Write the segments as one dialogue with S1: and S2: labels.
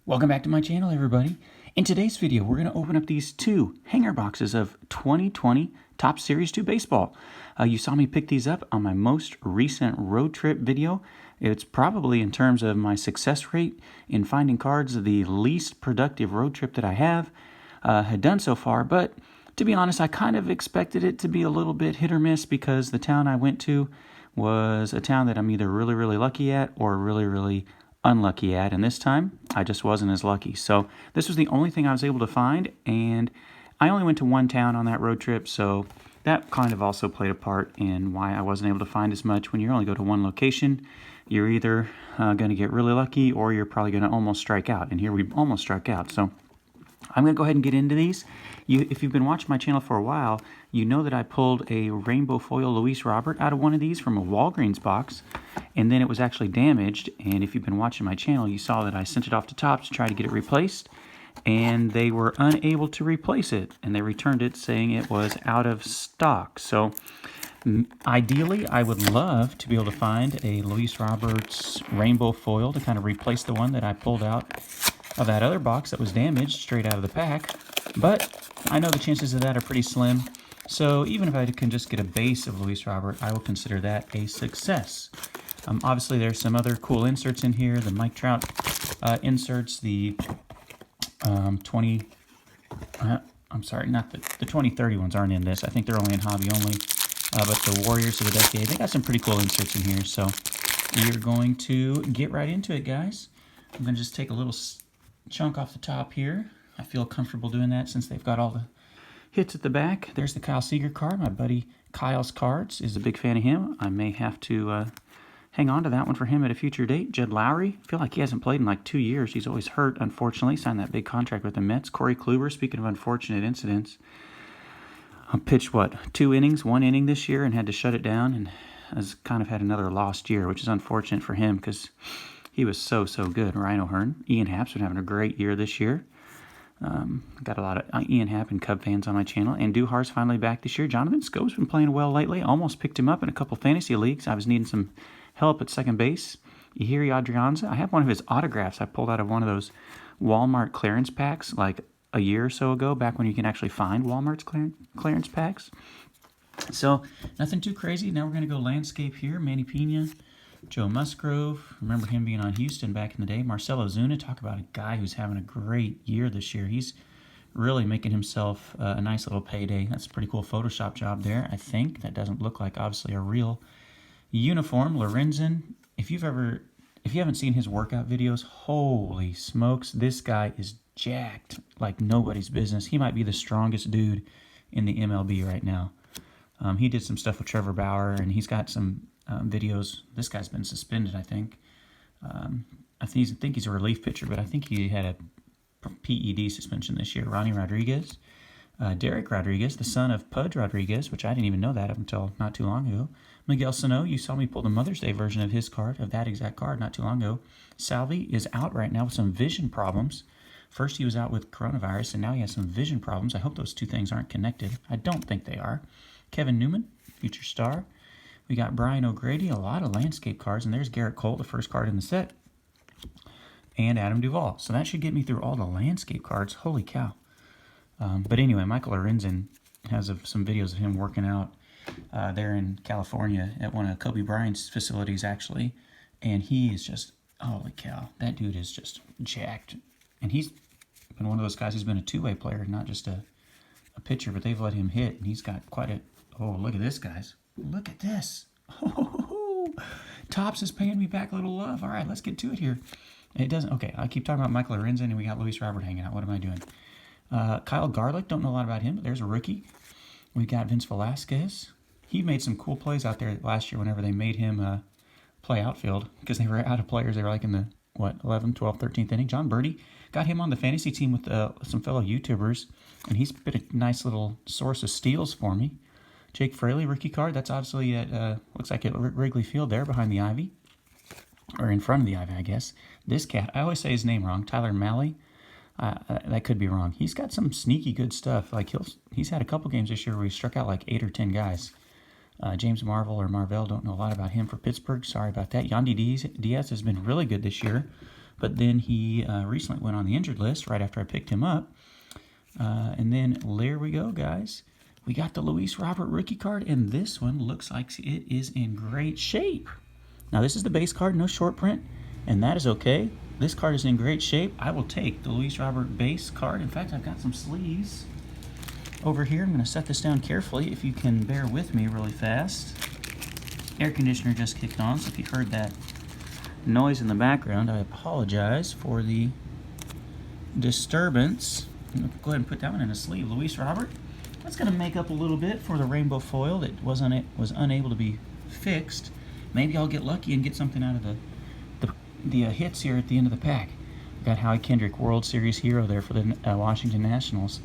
S1: Welcome back to my channel, everybody. In today's video, we're going to open up these two hanger boxes of 2020 Topps Series 2 Baseball. You saw me pick these up on my most recent road trip video. It's probably, in terms of my success rate in finding cards, the least productive road trip that I had done so far. But to be honest, I kind of expected it to be a little bit hit or miss because the town I went to was a town that I'm either really, really lucky at or really, really unlucky at, and this time I just wasn't as lucky. So this was the only thing I was able to find, and I only went to one town on that road trip, so that kind of also played a part in why I wasn't able to find as much. When you only go to one location, you're either going to get really lucky or you're probably going to almost strike out, and here we almost struck out. So I'm going to go ahead and get into these. If you've been watching my channel for a while, you know that I pulled a rainbow foil Luis Robert out of one of these from a Walgreens box, and then it was actually damaged. And if you've been watching my channel, you saw that I sent it off to Topps to try to get it replaced, and they were unable to replace it, and they returned it saying it was out of stock. So ideally, I would love to be able to find a Luis Roberts rainbow foil to kind of replace the one that I pulled out of that other box that was damaged straight out of the pack, but I know the chances of that are pretty slim. So even if I can just get a base of Luis Robert, I will consider that a success. Obviously, there's some other cool inserts in here. The Mike Trout inserts, the 20... I'm sorry, not the 2030 ones aren't in this. I think they're only in hobby only. But the Warriors of the Decade, they got some pretty cool inserts in here. So we're going to get right into it, guys. I'm going to just take a little chunk off the top here. I feel comfortable doing that since they've got all the hits at the back. There's the Kyle Seager card. My buddy Kyle's Cards is a big fan of him. I may have to hang on to that one for him at a future date. Jed Lowry, I feel like he hasn't played in like 2 years. He's always hurt, unfortunately. Signed that big contract with the Mets. Corey Kluber, speaking of unfortunate incidents, pitched, 2 innings, 1 inning this year and had to shut it down, and has kind of had another lost year, which is unfortunate for him because he was so good. Rhino Hearn. Ian Happ's been having a great year this year. Got a lot of Ian Happ and Cub fans on my channel. And Duhar's finally back this year. Jonathan Scope's been playing well lately. Almost picked him up in a couple fantasy leagues. I was needing some help at second base. Yahiri Adrianza. I have one of his autographs I pulled out of one of those Walmart clearance packs like a year or so ago, back when you can actually find Walmart's clearance packs. So nothing too crazy. Now we're going to go landscape here. Manny Pena. Joe Musgrove, remember him being on Houston back in the day. Marcell Ozuna, talk about a guy who's having a great year this year. He's really making himself a nice little payday. That's a pretty cool Photoshop job there, I think. That doesn't look like, obviously, a real uniform. Lorenzen, if you haven't seen his workout videos, holy smokes, this guy is jacked like nobody's business. He might be the strongest dude in the MLB right now. He did some stuff with Trevor Bauer, and he's got some videos. This guy's been suspended, I think. I think he's a relief pitcher, but I think he had a PED suspension this year. Ronnie Rodriguez. Derek Rodriguez, the son of Pudge Rodriguez, which I didn't even know that up until not too long ago. Miguel Sano, you saw me pull the Mother's Day version of his card, of that exact card, not too long ago. Salvi is out right now with some vision problems. First he was out with coronavirus, and now he has some vision problems. I hope those two things aren't connected. I don't think they are. Kevin Newman, future star. We got Brian O'Grady, a lot of landscape cards, and there's Garrett Cole, the first card in the set, and Adam Duvall. So that should get me through all the landscape cards. Holy cow. But anyway, Michael Lorenzen has some videos of him working out there in California at one of Kobe Bryant's facilities, actually, and he is just, holy cow, that dude is just jacked. And he's been one of those guys who's been a two-way player, not just a pitcher, but they've let him hit, and he's got quite a, oh, look at this, guys. Look at this. Oh, Topps is paying me back a little love. All right, let's get to it here. It doesn't, okay, I keep talking about Michael Lorenzen, and we got Luis Robert hanging out. What am I doing? Kyle Garlick, don't know a lot about him, but there's a rookie. We got Vince Velasquez. He made some cool plays out there last year whenever they made him play outfield because they were out of players. They were like in the, 11th, 12th, 13th inning. John Birdie got him on the fantasy team with some fellow YouTubers, and he's been a nice little source of steals for me. Jake Fraley, rookie card. That's obviously at, looks like at Wrigley Field there behind the ivy. Or in front of the ivy, I guess. This cat, I always say his name wrong. Tyler Malley. That could be wrong. He's got some sneaky good stuff. Like he's had a couple games this year where he struck out like 8 or 10 guys. James Marvell, don't know a lot about him for Pittsburgh. Sorry about that. Yandy Diaz has been really good this year. but then he recently went on the injured list right after I picked him up. And then there we go, guys. We got the Luis Robert rookie card, and this one looks like it is in great shape. Now, this is the base card, no short print, and that is okay. This card is in great shape. I will take the Luis Robert base card. In fact, I've got some sleeves over here. I'm going to set this down carefully if you can bear with me really fast. Air conditioner just kicked on, so if you heard that noise in the background, I apologize for the disturbance. I'm going to go ahead and put that one in a sleeve. Luis Robert. That's going to make up a little bit for the rainbow foil that was unable to be fixed. Maybe I'll get lucky and get something out of the hits here at the end of the pack. We've got Howie Kendrick, World Series hero there for the Washington Nationals,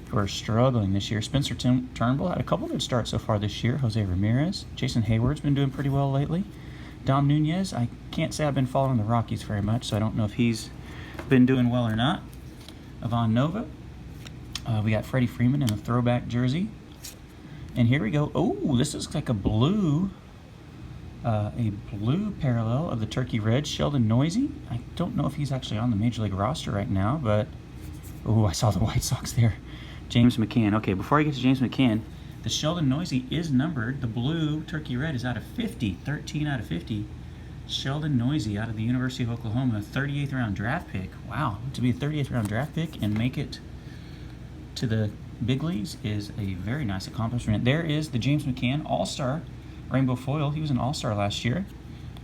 S1: who are struggling this year. Spencer Turnbull had a couple good starts so far this year. Jose Ramirez. Jason Hayward's been doing pretty well lately. Dom Nunez, I can't say I've been following the Rockies very much, so I don't know if he's been doing well or not. Ivan Nova. We got Freddie Freeman in a throwback jersey. And here we go. Oh, this looks like a blue parallel of the Turkey Red, Sheldon Neuse. I don't know if he's actually on the Major League roster right now, but oh, I saw the White Sox there. James McCann. Okay, before I get to James McCann, the Sheldon Neuse is numbered. The blue Turkey Red is out of 50, 13 out of 50. Sheldon Neuse out of the University of Oklahoma, 38th round draft pick. Wow, to be a 38th round draft pick and make it to the big leagues is a very nice accomplishment. There is the James McCann All-Star Rainbow Foil. He was an All-Star last year.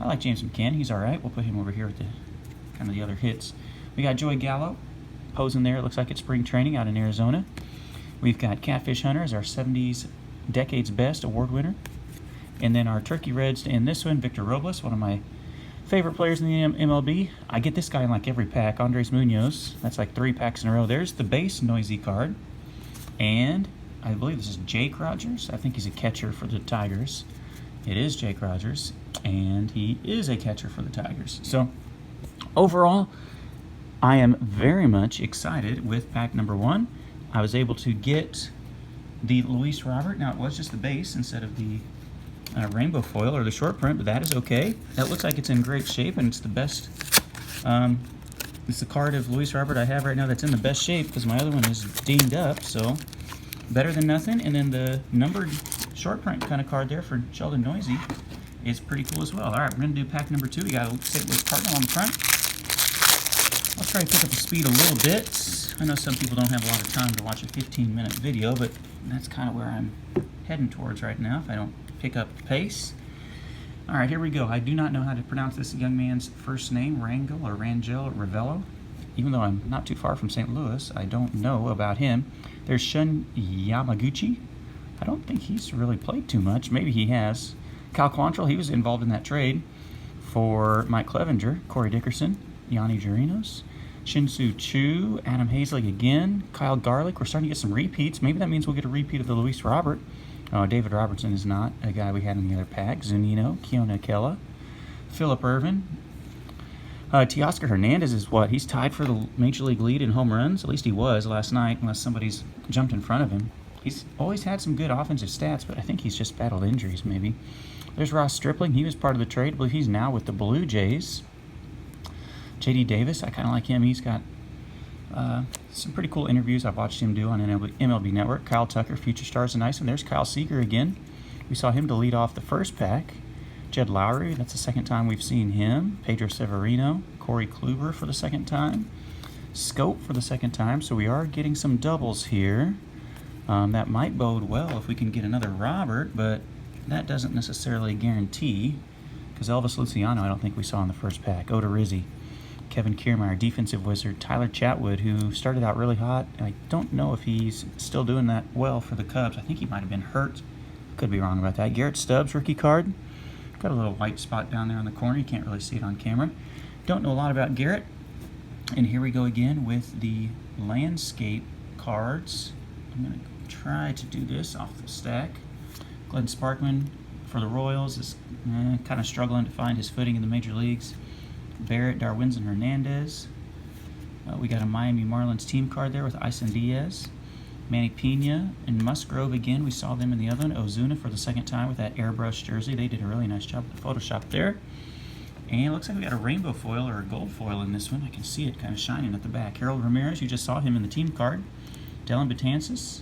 S1: I like James McCann. He's all right. We'll put him over here with the kind of the other hits. We got Joey Gallo posing there. It looks like it's spring training out in Arizona. We've got Catfish Hunter as our 70s Decades Best award winner. And then our Turkey Reds to end this one, Victor Robles, one of my favorite players in the MLB. I get this guy in like every pack. Andres Munoz. That's like 3 packs in a row. There's the base Noisy card. And I believe this is Jake Rogers. I think he's a catcher for the Tigers. It is Jake Rogers. And he is a catcher for the Tigers. So overall, I am very much excited with pack number 1. I was able to get the Luis Robert. Now, it was just the base instead of the rainbow foil or the short print, but that is okay. That looks like it's in great shape, and it's the best. It's the card of Luis Robert I have right now that's in the best shape because my other one is dinged up, so better than nothing. And then the numbered short print kind of card there for Sheldon Neuse is pretty cool as well. All right, we're going to do pack number 2. We got a St. Louis Cardinal on the front. I'll try to pick up the speed a little bit. I know some people don't have a lot of time to watch a 15-minute video, but that's kind of where I'm heading towards right now if I don't pick up the pace. All right, here we go. I do not know how to pronounce this young man's first name, Rangel or Rangel Ravello. Even though I'm not too far from St. Louis, I don't know about him. There's Shun Yamaguchi. I don't think he's really played too much. Maybe he has. Cal Quantrill, he was involved in that trade for Mike Clevenger, Corey Dickerson, Yanni Jarinos, Shin-Soo Choo, Adam Hazley again, Kyle Garlick. We're starting to get some repeats. Maybe that means we'll get a repeat of the Luis Robert. Oh, David Robertson is not a guy we had in the other pack. Zunino, Keona Kela, Phillip Ervin. Teoscar Hernandez is what? He's tied for the Major League lead in home runs. At least he was last night, unless somebody's jumped in front of him. He's always had some good offensive stats, but I think he's just battled injuries, maybe. There's Ross Stripling. He was part of the trade. I believe he's now with the Blue Jays. J.D. Davis, I kind of like him. He's got some pretty cool interviews I've watched him do on MLB Network. Kyle Tucker, Future Stars, a nice one. There's Kyle Seager again. We saw him to lead off the first pack. Jed Lowry, that's the second time we've seen him. Pedro Severino, Corey Kluber for the second time. Scope for the second time. So we are getting some doubles here. That might bode well if we can get another Robert, but that doesn't necessarily guarantee, because Elvis Luciano I don't think we saw in the first pack. Oda Rizzi, Kevin Kiermaier, defensive wizard. Tyler Chatwood, who started out really hot. I don't know if he's still doing that well for the Cubs. I think he might have been hurt. Could be wrong about that. Garrett Stubbs, rookie card. Got a little white spot down there on the corner. You can't really see it on camera. Don't know a lot about Garrett. And here we go again with the landscape cards. I'm going to try to do this off the stack. Glenn Sparkman for the Royals is kind of struggling to find his footing in the major leagues. Barrett, Darwinzon Hernandez. We got a Miami Marlins team card there with Isan Diaz. Manny Pena and Musgrove again. We saw them in the other one. Ozuna for the second time with that airbrush jersey. They did a really nice job with the Photoshop there. And it looks like we got a rainbow foil or a gold foil in this one. I can see it kind of shining at the back. Harold Ramirez, you just saw him in the team card. Dellin Betances,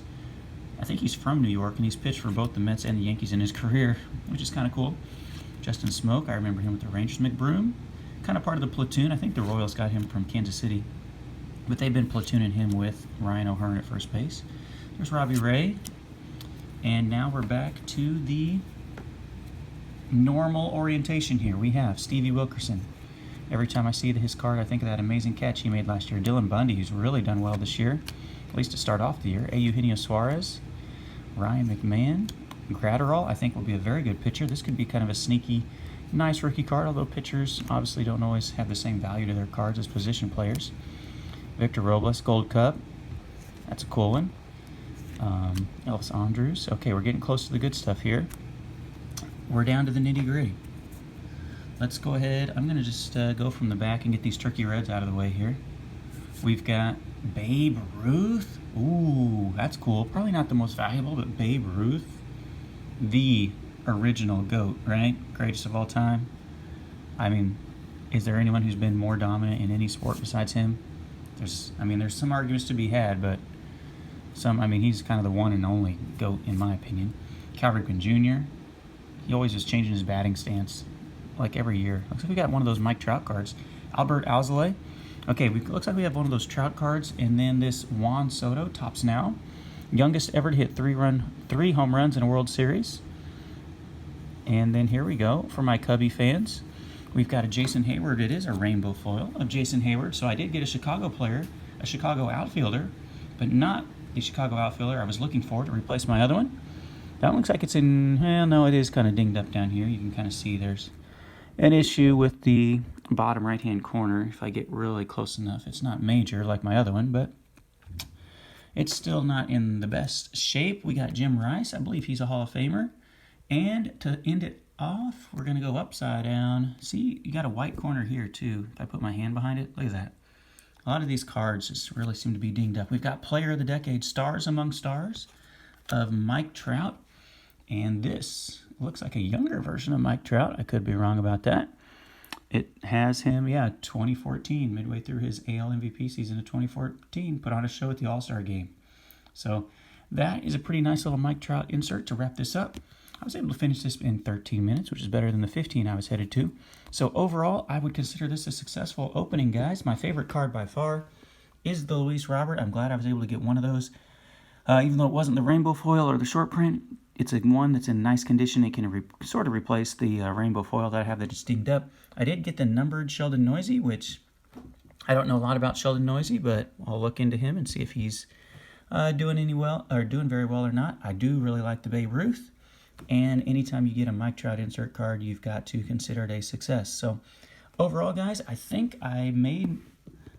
S1: I think he's from New York, and he's pitched for both the Mets and the Yankees in his career, which is kind of cool. Justin Smoke, I remember him with the Rangers. McBroom, kind of part of the platoon. I think the Royals got him from Kansas City, but they've been platooning him with Ryan O'Hearn at first base. There's Robbie Ray, and now we're back to the normal orientation here. We have Stevie Wilkerson. Every time I see his card, I think of that amazing catch he made last year. Dylan Bundy, who's really done well this year, at least to start off the year. Eugenio Suarez, Ryan McMahon, Gratterall, I think will be a very good pitcher. This could be kind of a sneaky, nice rookie card, although pitchers obviously don't always have the same value to their cards as position players. Victor Robles, Gold Cup. That's a cool one. Elvis Andrews. Okay, we're getting close to the good stuff here. We're down to the nitty-gritty. Let's go ahead. I'm going to just go from the back and get these Turkey Reds out of the way here. We've got Babe Ruth. Ooh, that's cool. Probably not the most valuable, but Babe Ruth, the original GOAT, right? Greatest of all time. I mean, is there anyone who's been more dominant in any sport besides him? There's some arguments to be had, but he's kind of the one and only GOAT in my opinion. Cal Ripken Jr., he always is changing his batting stance like every year. Looks like we got one of those Mike Trout cards. Albert Alzolay. Okay, looks like we have one of those Trout cards, and then this Juan Soto, tops now. Youngest ever to hit 3 home runs in a World Series. And then here we go for my Cubby fans. We've got a Jason Hayward. It is a rainbow foil of Jason Hayward. So I did get a Chicago player, a Chicago outfielder, but not the Chicago outfielder I was looking for to replace my other one. That looks like it's in, well, no, it is kind of dinged up down here. You can kind of see there's an issue with the bottom right-hand corner. If I get really close enough, it's not major like my other one, but it's still not in the best shape. We got Jim Rice. I believe he's a Hall of Famer. And to end it off, we're going to go upside down. See, you got a white corner here, too. If I put my hand behind it, look at that. A lot of these cards just really seem to be dinged up. We've got Player of the Decade, Stars Among Stars of Mike Trout. And this looks like a younger version of Mike Trout. I could be wrong about that. It has him, 2014, midway through his AL MVP season of 2014, put on a show at the All-Star Game. So that is a pretty nice little Mike Trout insert to wrap this up. I was able to finish this in 13 minutes, which is better than the 15 I was headed to. So overall, I would consider this a successful opening, guys. My favorite card by far is the Luis Robert. I'm glad I was able to get one of those. Even though it wasn't the rainbow foil or the short print, it's one that's in nice condition. It can sort of replace the rainbow foil that I have that is dinged up. I did get the numbered Sheldon Neuse, which I don't know a lot about Sheldon Neuse, but I'll look into him and see if he's doing very well or not. I do really like the Babe Ruth, and anytime you get a Mike Trout insert card, you've got to consider it a success. So overall, guys, I think I made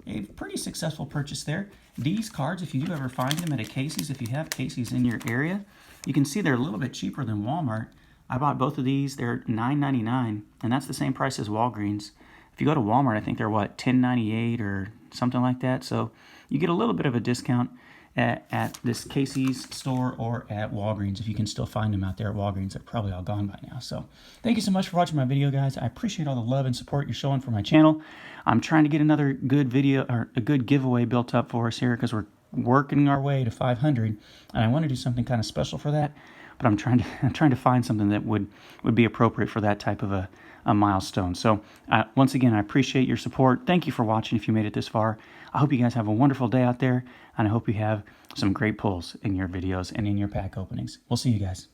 S1: a pretty successful purchase there. These cards, if you do ever find them at a Casey's, if you have Casey's in your area, you can see they're a little bit cheaper than Walmart. I bought both of these. They're $9.99, and that's the same price as Walgreens. If you go to Walmart, I think they're, $10.98 or something like that. So you get a little bit of a discount at this Casey's store or at Walgreens. If you can still find them out there at Walgreens, they're probably all gone by now. So thank you so much for watching my video, guys. I appreciate all the love and support you're showing for my channel. I'm trying to get another good video or a good giveaway built up for us here because we're working our way to 500, and I want to do something kind of special for that. But I'm trying to find something that would be appropriate for that type of a milestone. So once again, I appreciate your support. Thank you for watching if you made it this far. I hope you guys have a wonderful day out there, and I hope you have some great pulls in your videos and in your pack openings. We'll see you guys.